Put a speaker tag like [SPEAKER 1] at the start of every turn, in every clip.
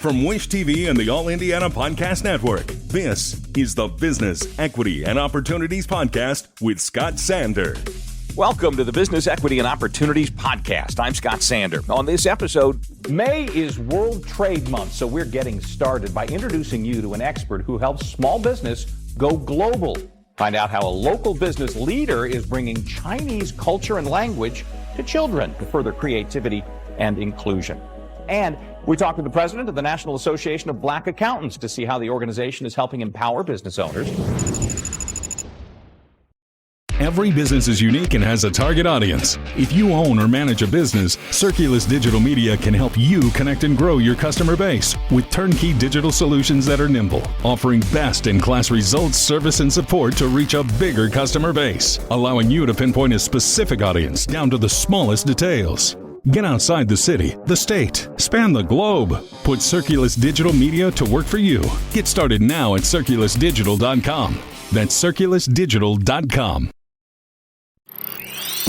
[SPEAKER 1] From Wish TV and the All Indiana Podcast Network, this is the Business, Equity, and Opportunities Podcast with Scott Sander.
[SPEAKER 2] Welcome to the Business, Equity, and Opportunities Podcast. I'm Scott Sander. On this episode, May is World Trade Month, so we're getting started by introducing you to an expert who helps small business go global. Find out how a local business leader is bringing Chinese culture and language to children to further creativity and inclusion. And we talked with the president of the National Association of Black Accountants to see how the organization is helping empower business owners.
[SPEAKER 1] Every business is unique and has a target audience. If you own or manage a business, Circulus Digital Media can help you connect and grow your customer base with turnkey digital solutions that are nimble, offering best-in-class results, service, and support to reach a bigger customer base, allowing you to pinpoint a specific audience down to the smallest details. Get outside the city, the state, span the globe. Put Circulus Digital Media to work for you. Get started now at circulusdigital.com. That's circulusdigital.com.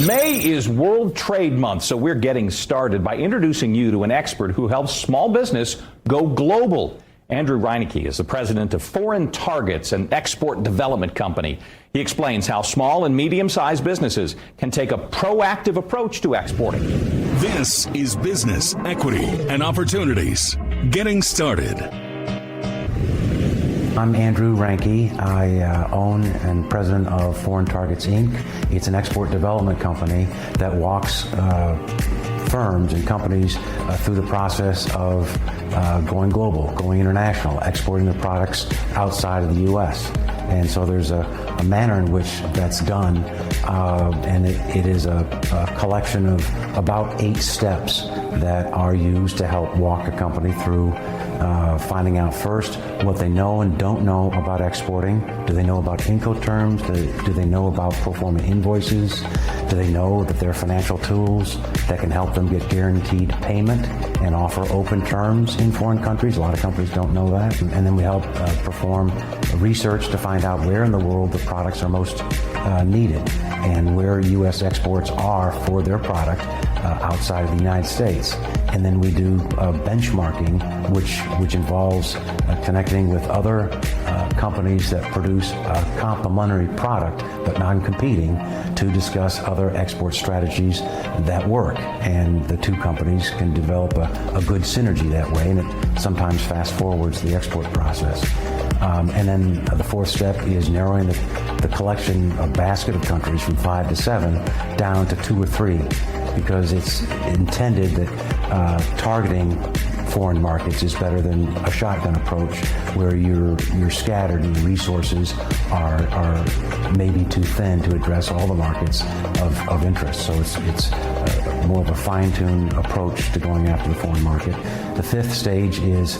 [SPEAKER 2] May is World Trade Month, so we're getting started by introducing you to an expert who helps small business go global. Andrew Reinecke is the president of Foreign Targets, an export development company. He explains how small and medium-sized businesses can take a proactive approach to exporting.
[SPEAKER 1] This is Business, Equity, and Opportunities. Getting started.
[SPEAKER 3] I'm Andrew Reinecke. I own and president of Foreign Targets, Inc. It's an export development company that walks firms and companies through the process of going global, going international, exporting their products outside of the U.S. And so there's a manner in which that's done, and it is a collection of about 8 steps that are used to help walk a company through finding out first what they know and don't know about exporting. Do they know about Incoterms? Do they know about pro forma invoices? Do they know that there are financial tools that can help them get guaranteed payment and offer open terms in foreign countries? A lot of companies don't know that. And then we help perform research to find out where in the world the products are most needed and where U.S. exports are for their product outside of the United States. And then we do benchmarking, which involves connecting with other companies that produce a complementary product but non-competing to discuss other export strategies that work. And the two companies can develop a good synergy that way, and it sometimes fast forwards the export process. And then the 4th step is narrowing the collection, a basket of countries from 5 to 7 down to 2 or 3, because it's intended that targeting foreign markets is better than a shotgun approach where you're scattered and your resources are maybe too thin to address all the markets of interest. So it's more of a fine-tuned approach to going after the foreign market. The 5th stage is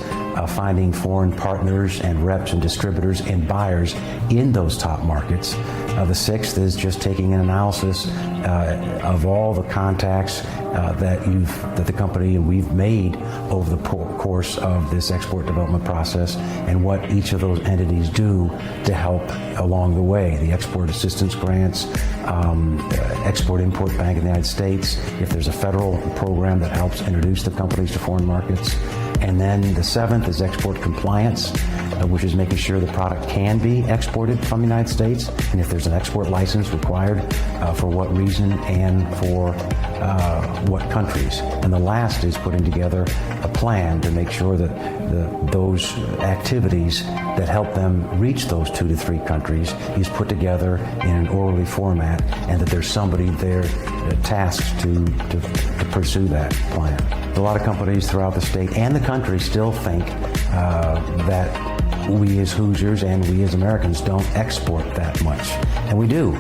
[SPEAKER 3] finding foreign partners and reps and distributors and buyers in those top markets. The 6th is just taking an analysis of all the contacts that the company and we've made over the course of this export development process and what each of those entities do to help along the way. The export assistance grants, Export-Import Bank in the United States, if there's a federal program that helps introduce the companies to foreign markets. And then the 7th is export compliance, which is making sure the product can be exported from the United States, and if there's an export license required, for what reason and for what countries. And the last is putting together a plan to make sure that those activities that help them reach those 2 to 3 countries is put together in an orderly format, and that there's somebody there tasked to pursue that plan. A lot of companies throughout the state and the country still think that we as Hoosiers and we as Americans don't export that much. And we do.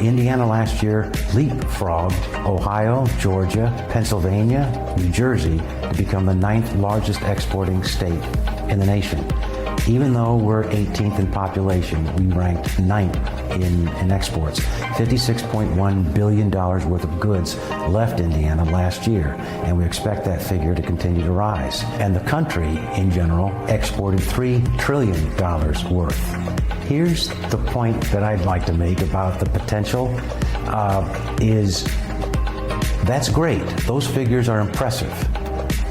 [SPEAKER 3] Indiana last year leapfrogged Ohio, Georgia, Pennsylvania, New Jersey to become the 9th largest exporting state in the nation. Even though we're 18th in population, we ranked 9th in exports. $56.1 billion worth of goods left Indiana last year, and we expect that figure to continue to rise. And the country, in general, exported $3 trillion worth. Here's the point that I'd like to make about the potential, is that's great. Those figures are impressive.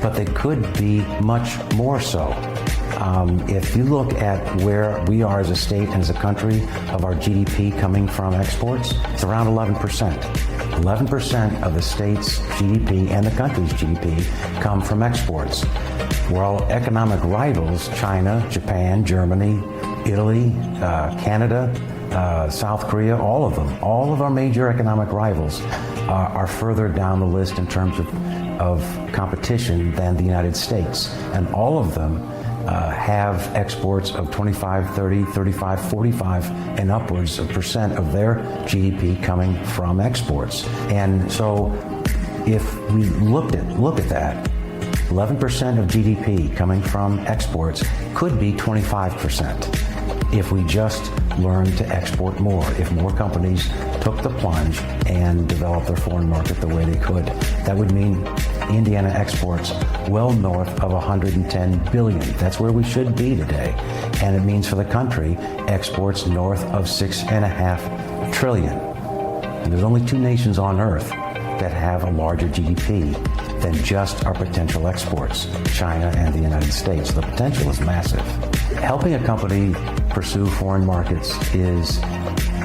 [SPEAKER 3] but they could be much more so. If you look at where we are as a state and as a country of our GDP coming from exports, it's around 11%. 11% of the state's GDP and the country's GDP come from exports. While economic rivals, China, Japan, Germany, Italy, Canada, South Korea, all of our major economic rivals are further down the list in terms of competition than the United States. And all of them have exports of 25, 30, 35, 45, and upwards of percent of their GDP coming from exports. And so if we look at that, 11% of GDP coming from exports could be 25% if we just learn to export more, if more companies took the plunge and developed their foreign market the way they could. That would mean Indiana exports well north of $110 billion. That's where we should be today. And it means for the country, exports north of $6.5 trillion. And there's only two nations on earth that have a larger GDP than just our potential exports, China and the United States. The potential is massive. Helping a company pursue foreign markets is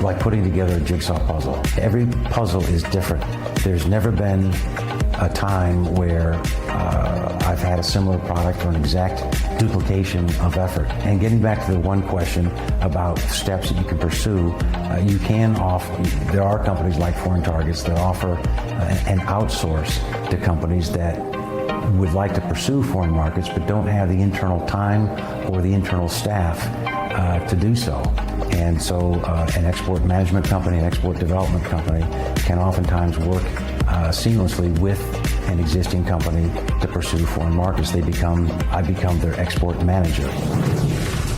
[SPEAKER 3] like putting together a jigsaw puzzle. Every puzzle is different. There's never been a time where I've had a similar product or an exact duplication of effort. And getting back to the one question about steps that you can pursue, there are companies like Foreign Targets that offer and outsource to companies that would like to pursue foreign markets but don't have the internal time or the internal staff to do so. And so an export management company, an export development company can oftentimes work seamlessly with an existing company to pursue foreign markets. I become their export manager.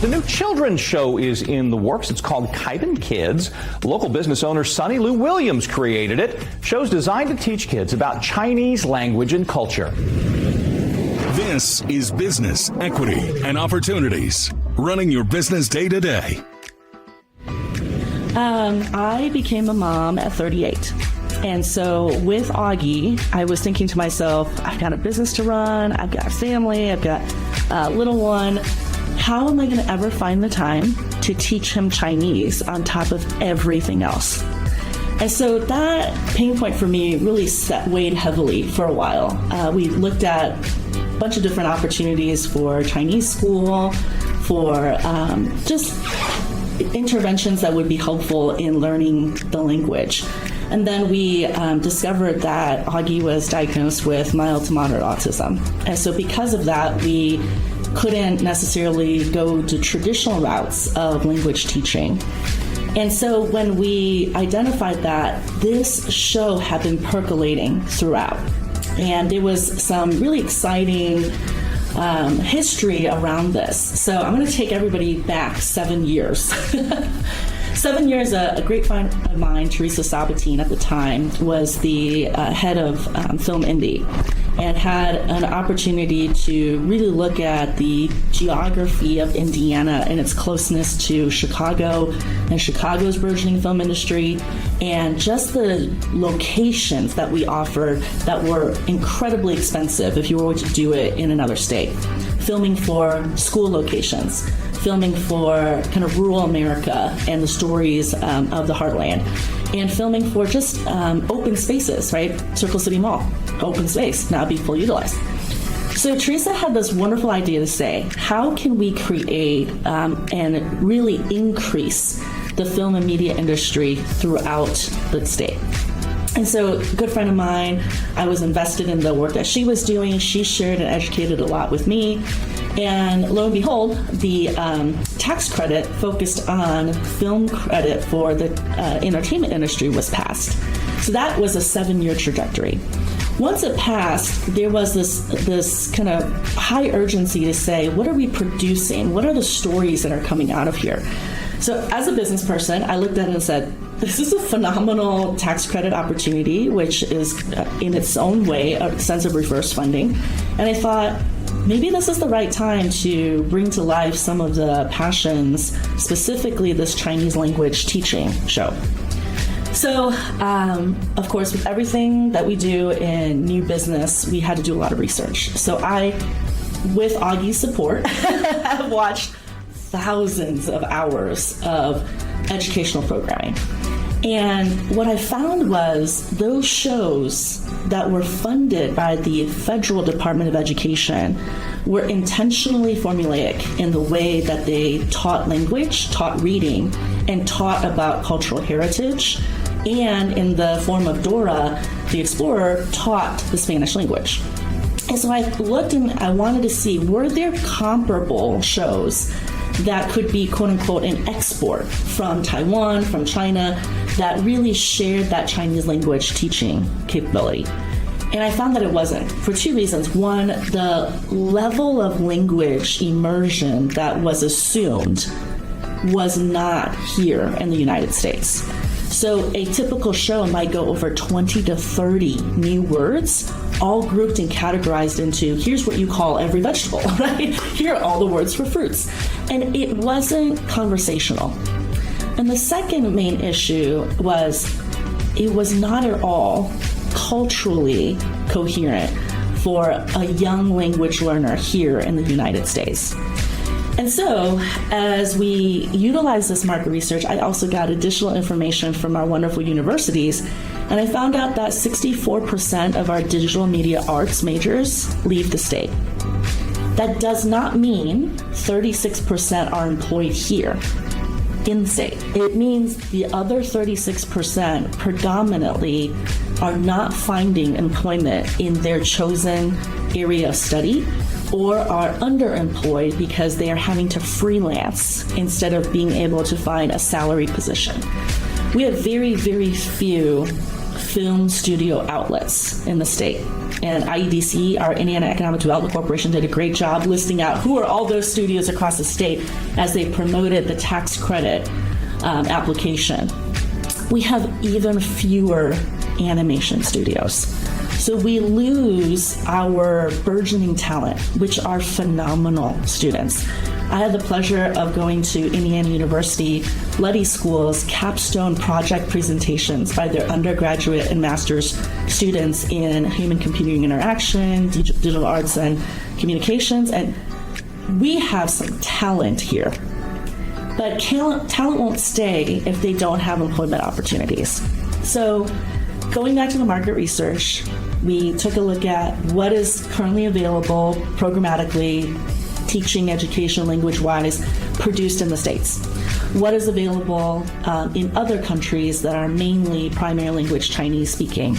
[SPEAKER 2] The new children's show is in the works. It's called Kaiban Kids. Local business owner Sonny Lou Williams created it. Show's designed to teach kids about Chinese language and culture.
[SPEAKER 1] This is Business, Equity, and Opportunities. Running your business day to day.
[SPEAKER 4] I became a mom at 38. And so with Augie, I was thinking to myself, I've got a business to run, I've got a family, I've got a little one. How am I going to ever find the time to teach him Chinese on top of everything else? And so that pain point for me really weighed heavily for a while. We looked at a bunch of different opportunities for Chinese school, for just interventions that would be helpful in learning the language. And then we discovered that Augie was diagnosed with mild to moderate autism. And so because of that, we couldn't necessarily go to traditional routes of language teaching. And so when we identified that, this show had been percolating throughout. And there was some really exciting history around this. So I'm going to take everybody back 7 years. 7 years, a great friend of mine, Teresa Sabatine at the time, was the head of Film Indie and had an opportunity to really look at the geography of Indiana and its closeness to Chicago and Chicago's burgeoning film industry, and just the locations that we offered that were incredibly expensive if you were to do it in another state. Filming for school locations, filming for kind of rural America and the stories of the heartland, and filming for just open spaces, right? Circle City Mall, open space, now be fully utilized. So Teresa had this wonderful idea to say, how can we create and really increase the film and media industry throughout the state? And so a good friend of mine, I was invested in the work that she was doing. She shared and educated a lot with me. And lo and behold, the tax credit focused on film credit for the entertainment industry was passed. So that was a 7-year trajectory. Once it passed, there was this kind of high urgency to say, what are we producing? What are the stories that are coming out of here? So as a business person, I looked at it and said, this is a phenomenal tax credit opportunity, which is in its own way a sense of reverse funding. And I thought, maybe this is the right time to bring to life some of the passions, specifically this Chinese language teaching show. So, of course, with everything that we do in new business, we had to do a lot of research. So I, with Augie's support, have watched thousands of hours of educational programming. And what I found was those shows that were funded by the Federal Department of Education were intentionally formulaic in the way that they taught language, taught reading, and taught about cultural heritage, and in the form of Dora the Explorer, taught the Spanish language. And so I looked and I wanted to see, were there comparable shows that could be, quote unquote, an export from Taiwan, from China, that really shared that Chinese language teaching capability? And I found that it wasn't, for two reasons. One, the level of language immersion that was assumed was not here in the United States. So a typical show might go over 20 to 30 new words, all grouped and categorized into, here's what you call every vegetable, right? Here are all the words for fruits. And it wasn't conversational. And the second main issue was it was not at all culturally coherent for a young language learner here in the United States. And so, as we utilize this market research, I also got additional information from our wonderful universities, and I found out that 64% of our digital media arts majors leave the state. That does not mean 36% are employed here in the state. It means the other 36% predominantly are not finding employment in their chosen area of study, or are underemployed because they are having to freelance instead of being able to find a salary position. We have very, very few film studio outlets in the state. And IEDC, our Indiana Economic Development Corporation, did a great job listing out who are all those studios across the state as they promoted the tax credit application. We have even fewer animation studios. So we lose our burgeoning talent, which are phenomenal students. I had the pleasure of going to Indiana University Luddy School's capstone project presentations by their undergraduate and master's students in human-computer interaction, digital arts and communications, and we have some talent here. But talent won't stay if they don't have employment opportunities. So going back to the market research, we took a look at what is currently available programmatically, teaching, education, language-wise, produced in the States. What is available in other countries that are mainly primary language Chinese speaking.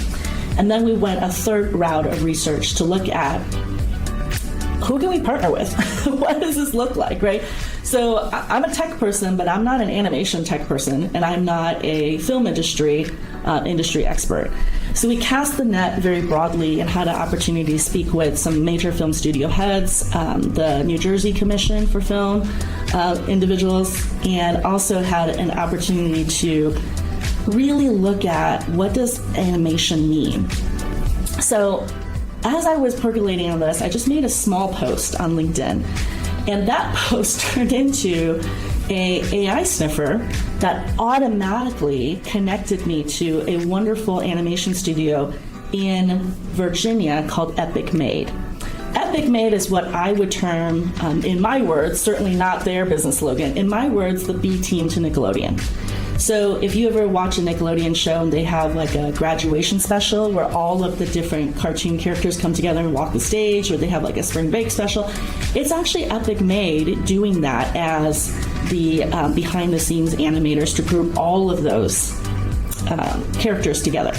[SPEAKER 4] And then we went a third route of research to look at who can we partner with? What does this look like, right? So I'm a tech person, but I'm not an animation tech person, and I'm not a film industry expert. So we cast the net very broadly and had an opportunity to speak with some major film studio heads, the New Jersey Commission for Film individuals, and also had an opportunity to really look at what does animation mean. So as I was percolating on this, I just made a small post on LinkedIn, and that post turned into an AI sniffer that automatically connected me to a wonderful animation studio in Virginia called Epic Made. Epic Made is what I would term, in my words, certainly not their business slogan, in my words, the B team to Nickelodeon. So if you ever watch a Nickelodeon show and they have like a graduation special where all of the different cartoon characters come together and walk the stage, or they have like a spring break special, it's actually Epic Made doing that as the behind the scenes animators to group all of those characters together.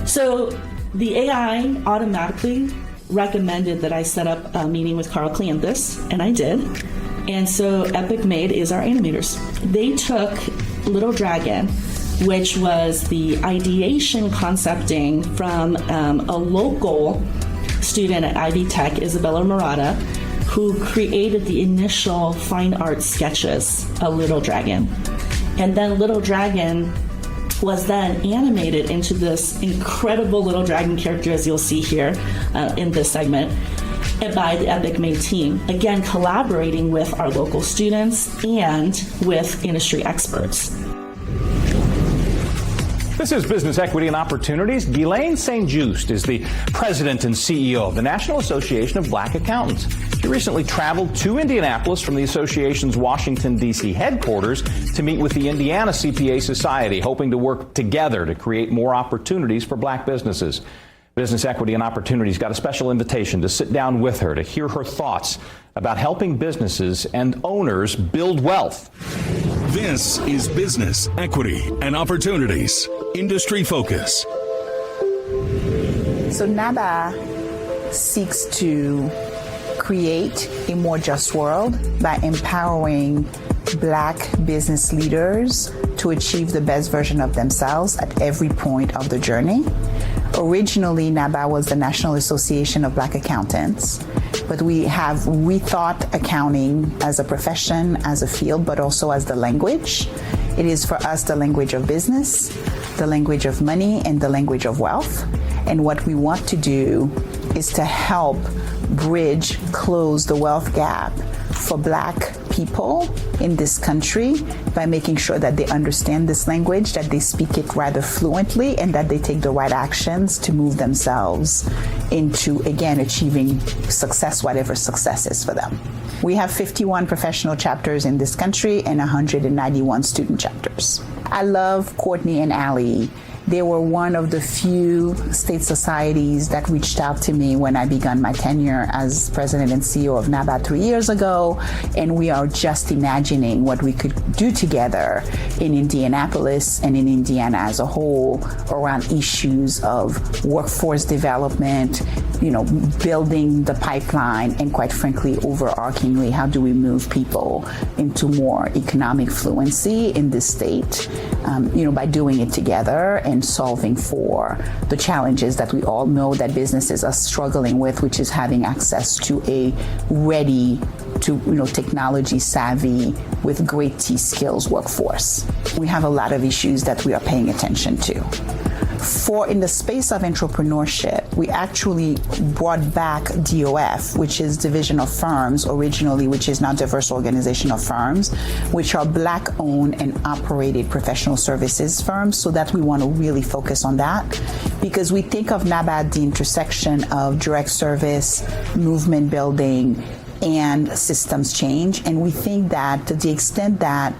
[SPEAKER 4] So the AI automatically recommended that I set up a meeting with Carl Cleanthus, and I did. And so Epic Made is our animators. They took Little Dragon, which was the ideation concepting from a local student at Ivy Tech, Isabella Murata, who created the initial fine art sketches of Little Dragon. And then Little Dragon was then animated into this incredible Little Dragon character, as you'll see here in this segment, by the Epic Made team, again collaborating with our local students and with industry experts.
[SPEAKER 2] This is Business Equity and Opportunities. Ghislaine St. Just is the president and CEO of the National Association of Black Accountants. She recently traveled to Indianapolis from the association's Washington, D.C. headquarters to meet with the Indiana CPA Society, hoping to work together to create more opportunities for black businesses. Business Equity and Opportunities got a special invitation to sit down with her to hear her thoughts about helping businesses and owners build wealth.
[SPEAKER 1] This is Business Equity and Opportunities. Industry Focus.
[SPEAKER 5] So NABA seeks to create a more just world by empowering black business leaders to achieve the best version of themselves at every point of the journey. Originally, NABA was the National Association of Black Accountants, but we have rethought accounting as a profession, as a field, but also as the language. It is for us the language of business, the language of money, and the language of wealth. And what we want to do is to help bridge, close the wealth gap for black people in this country by making sure that they understand this language, that they speak it rather fluently, and that they take the right actions to move themselves into, again, achieving success, whatever success is for them. We have 51 professional chapters in this country and 191 student chapters. I love Courtney and Allie. They were one of the few state societies that reached out to me when I began my tenure as president and CEO of NABA 3 years ago, and we are just imagining what we could do together in Indianapolis and in Indiana as a whole around issues of workforce development, building the pipeline, and quite frankly, overarchingly, how do we move people into more economic fluency in this state, by doing it together and solving for the challenges that we all know that businesses are struggling with, which is having access to a ready to technology savvy with great T skills workforce. We have a lot of issues that we are paying attention to. In the space of entrepreneurship, we actually brought back DOF, which is Division of Firms originally, which is now Diverse Organization of Firms, which are black-owned and operated professional services firms, so that we want to really focus on that, because we think of NABA at the intersection of direct service, movement building, and systems change, and we think that to the extent that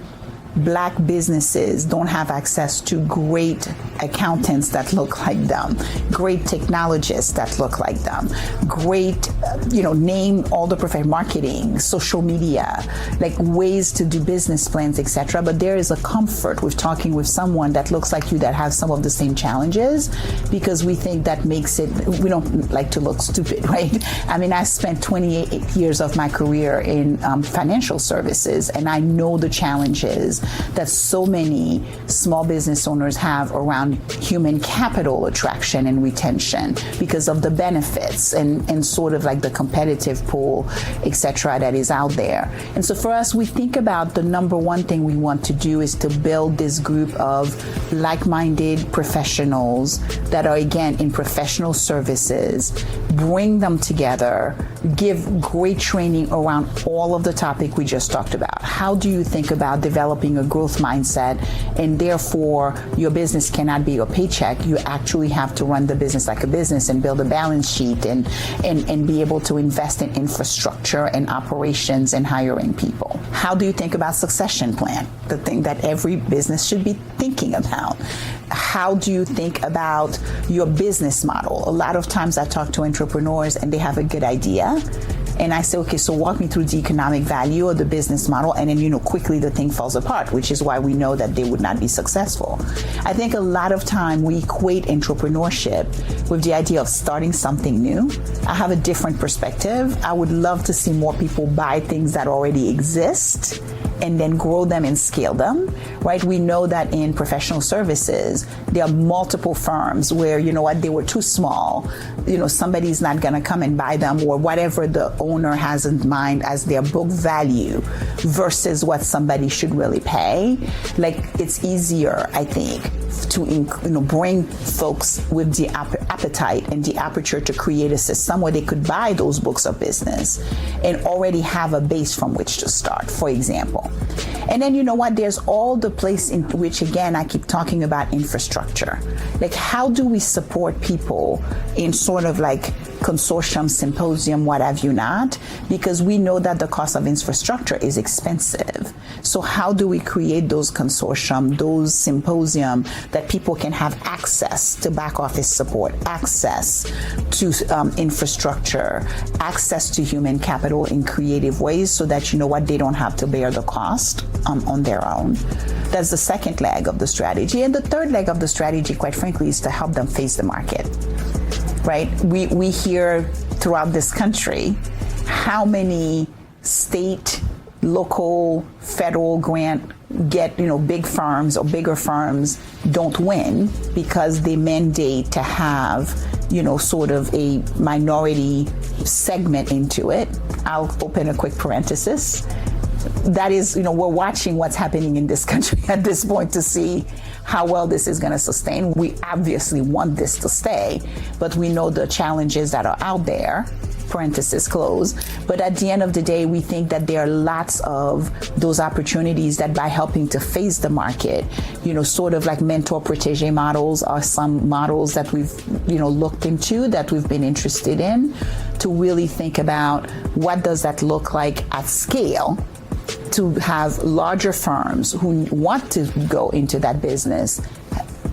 [SPEAKER 5] black businesses don't have access to great accountants that look like them, great technologists that look like them, great, name all the professional marketing, social media, like ways to do business plans, etc. But there is a comfort with talking with someone that looks like you that has some of the same challenges, because we think that makes it, we don't like to look stupid, right? I mean, I spent 28 years of my career in financial services, and I know the challenges that so many small business owners have around human capital attraction and retention because of the benefits and sort of like the competitive pool, et cetera, that is out there. And so for us, we think about the number one thing we want to do is to build this group of like-minded professionals that are, again, in professional services, bring them together, give great training around all of the topic we just talked about. How do you think about developing a growth mindset, and therefore your business cannot be your paycheck? You actually have to run the business like a business and build a balance sheet and be able to invest in infrastructure and operations and hiring people. How do you think about succession plan? The thing that every business should be thinking about. How do you think about your business model? A lot of times I talk to entrepreneurs and they have a good idea, and I say, okay, so walk me through the economic value of the business model, and then, quickly the thing falls apart, which is why we know that they would not be successful. I think a lot of time we equate entrepreneurship with the idea of starting something new. I have a different perspective. I would love to see more people buy things that already exist and then grow them and scale them, right? We know that in professional services, there are multiple firms where, they were too small. Somebody's not going to come and buy them, or whatever the owner has in mind as their book value versus what somebody should really pay. Like, it's easier, I think, to bring folks with the appetite and the aperture to create a system where they could buy those books of business and already have a base from which to start, for example. And then you know what, there's all the place in which, again, I keep talking about infrastructure. Like, how do we support people in sort of like consortium, symposium, what have you not? Because we know that the cost of infrastructure is expensive. So how do we create those consortium, those symposium that people can have access to back office support, access to infrastructure, access to human capital in creative ways so that, you know what, they don't have to bear the cost on their own. That's the second leg of the strategy. And the third leg of the strategy, quite frankly, is to help them face the market. Right? We hear throughout this country how many state, local, federal grant get, big firms or bigger firms don't win because they mandate to have, sort of a minority segment into it. I'll open a quick parenthesis. That is, we're watching what's happening in this country at this point to see how well this is going to sustain. We obviously want this to stay, but we know the challenges that are out there, parenthesis close. But at the end of the day, we think that there are lots of those opportunities that by helping to face the market, sort of like mentor protege models are some models that we've, looked into, that we've been interested in, to really think about what does that look like at scale, to have larger firms who want to go into that business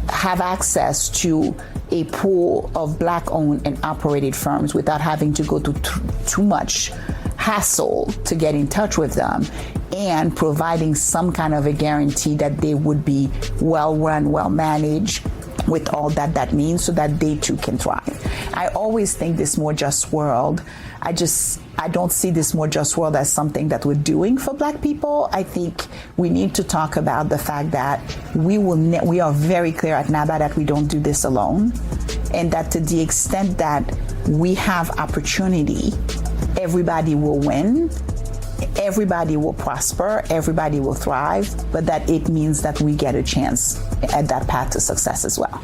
[SPEAKER 5] have access to a pool of Black-owned and operated firms without having to go through too much hassle to get in touch with them, and providing some kind of a guarantee that they would be well-run, well-managed, with all that means, so that they too can thrive. I always think this more just world, I don't see this more just world as something that we're doing for Black people. I think we need to talk about the fact that we are very clear at NABA that we don't do this alone, and that to the extent that we have opportunity, everybody will win, everybody will prosper, everybody will thrive, but that it means that we get a chance at that path to success as well.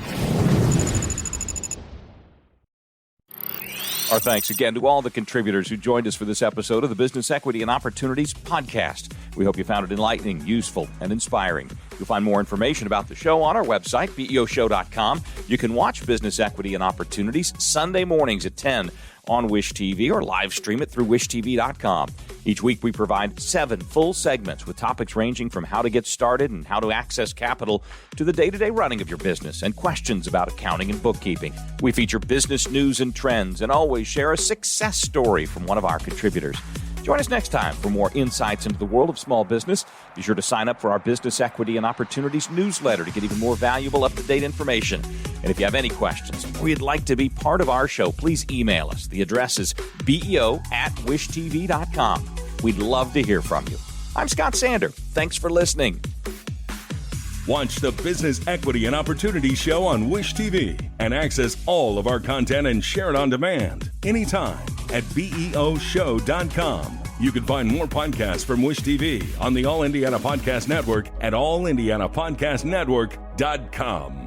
[SPEAKER 2] Our thanks again to all the contributors who joined us for this episode of the Business Equity and Opportunities podcast. We hope you found it enlightening, useful, and inspiring. You'll find more information about the show on our website, BEOshow.com. You can watch Business Equity and Opportunities Sunday mornings at 10 on Wish TV, or live stream it through wishtv.com. Each week we provide 7 full segments with topics ranging from how to get started and how to access capital to the day-to-day running of your business and questions about accounting and bookkeeping. We feature business news and trends and always share a success story from one of our contributors. Join us next time for more insights into the world of small business. Be sure to sign up for our Business Equity and Opportunities newsletter to get even more valuable, up-to-date information. And if you have any questions or you'd like to be part of our show, please email us. The address is beo@wishtv.com. We'd love to hear from you. I'm Scott Sander. Thanks for listening.
[SPEAKER 1] Watch the Business Equity and Opportunities show on Wish TV and access all of our content and share it on demand anytime at BEOshow.com. You can find more podcasts from Wish TV on the All Indiana Podcast Network at allindianapodcastnetwork.com.